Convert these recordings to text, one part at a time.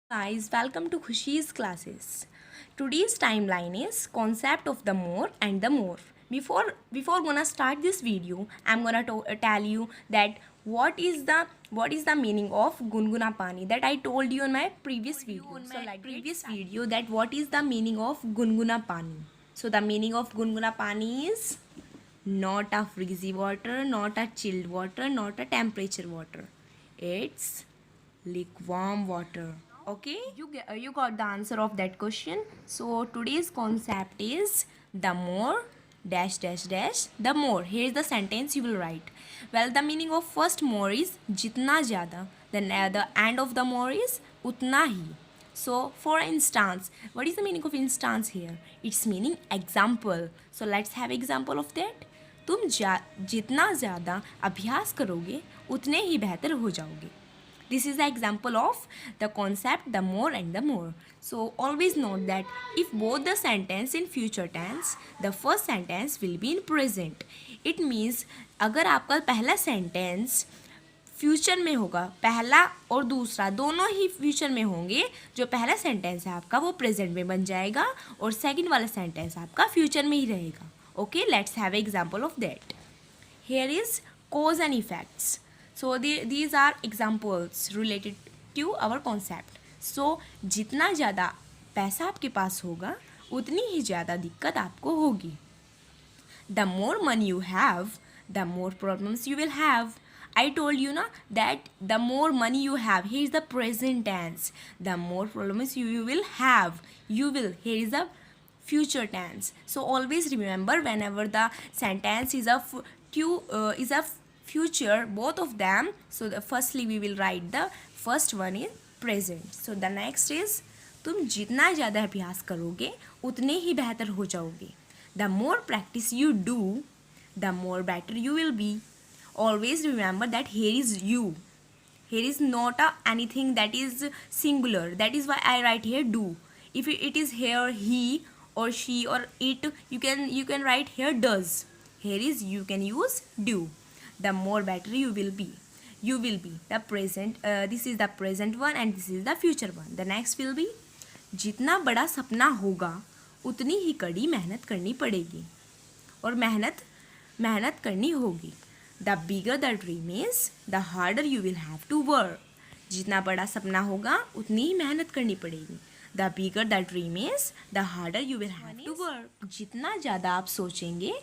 Guys, welcome to Khushi's classes. Today's timeline is concept of the more and the more. Before gonna start this video, I'm gonna tell you that what is the meaning of gunguna pani that I told you in my previous video. So like previous video that what is the meaning of gunguna pani. So the meaning of gunguna pani is not a freezy water, not a chilled water, not a temperature water. It's lukewarm water. Okay, you got the answer of that question. So today's concept is the more dash dash dash the more. Here is the sentence you will write. Well, the meaning of first more is jitna zyada. Then the end of the more is utna hi. So for instance, what is the meaning of instance here? It's meaning example. So let's have example of that. तुम जितना ज़्यादा अभ्यास करोगे उतने ही बेहतर हो जाओगे. This is the example of the concept the more and the more. So always note that if both the sentence in future tense, the first sentence will be in present. It means अगर आपका पहला sentence future में होगा, पहला और दूसरा दोनों ही future में होंगे, जो पहला सेंटेंस है आपका वो प्रेजेंट में बन जाएगा और सेकंड वाला सेंटेंस आपका फ्यूचर में ही रहेगा. Okay, let's have example of that. Here is cause and effects. So these are examples related to our concept. So जितना ज़्यादा पैसा आपके पास होगा उतनी ही ज़्यादा दिक्कत आपको होगी. The more money you have, the more problems you will have. I told you na that the more money you have, here is the present tense. The more problems you will have. You will, here is the future tense. So always remember whenever the sentence is a future, both of them. So firstly we will write the first one is present. So the next is तुम जितना ज़्यादा अभ्यास करोगे उतने ही बेहतर हो जाओगे. The more practice you do, the more better you will be. Always remember that here is you. Here is not anything that is singular. That is why I write here do. If it is here he or she or it, you can write here does. Here is you can use do. The more better you will be. You will be the present. This is the present one and this is the future one. The next will be जितना बड़ा सपना होगा उतनी ही कड़ी मेहनत करनी पड़ेगी और मेहनत करनी होगी. The bigger the dream is the harder you will have to work. जितना बड़ा सपना होगा उतनी ही मेहनत करनी पड़ेगी. The bigger the dream is the harder you will have to work. जितना ज़्यादा आप सोचेंगे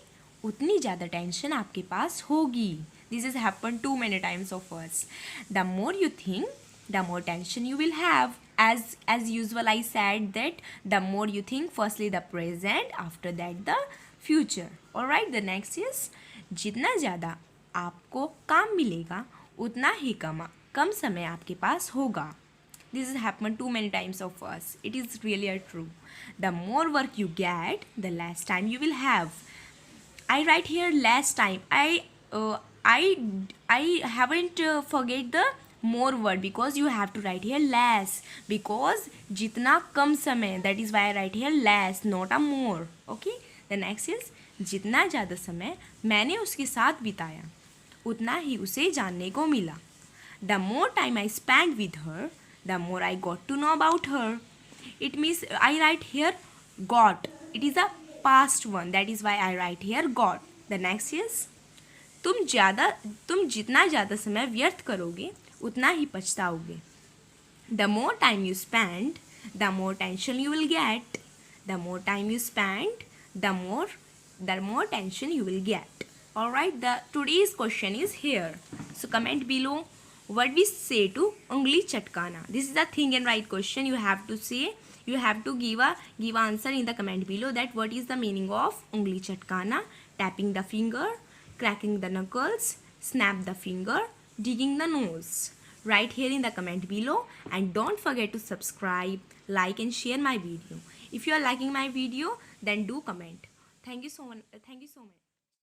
उतनी ज़्यादा टेंशन आपके पास होगी. This is happen to many times of us. The more you think the more tension you will have. As usual I said that the more you think, firstly the present, after that the future. Alright, the next is जितना ज़्यादा आपको काम मिलेगा उतना ही कम समय आपके पास होगा. This has happened too many times of us. It is really true. The more work you get, the less time you will have. I write here less time. I haven't forget the more word because you have to write here less because जितना कम समय, that is why I write here less, not a more. Okay, the next is जितना ज़्यादा समय मैंने उसके साथ बिताया उतना ही उसे जानने को मिला. The more time I spent with her, the more I got to know about her. It means I write here got. It is a past one, that is why I write here got. The next is तुम जितना ज़्यादा समय व्यर्थ करोगे उतना ही पछताओगे. The more time you spend, the more tension you will get. The more time you spend, the more tension you will get. Alright, the today's question is here. So comment below what we say to ungli chatkana. This is the thing and right question you have to say. You have to give answer in the comment below that what is the meaning of ungli chatkana. Tapping the finger, cracking the knuckles, snap the finger, digging the nose. Write here in the comment below and don't forget to subscribe, like and share my video. If you are liking my video, then do comment. Thank you so much.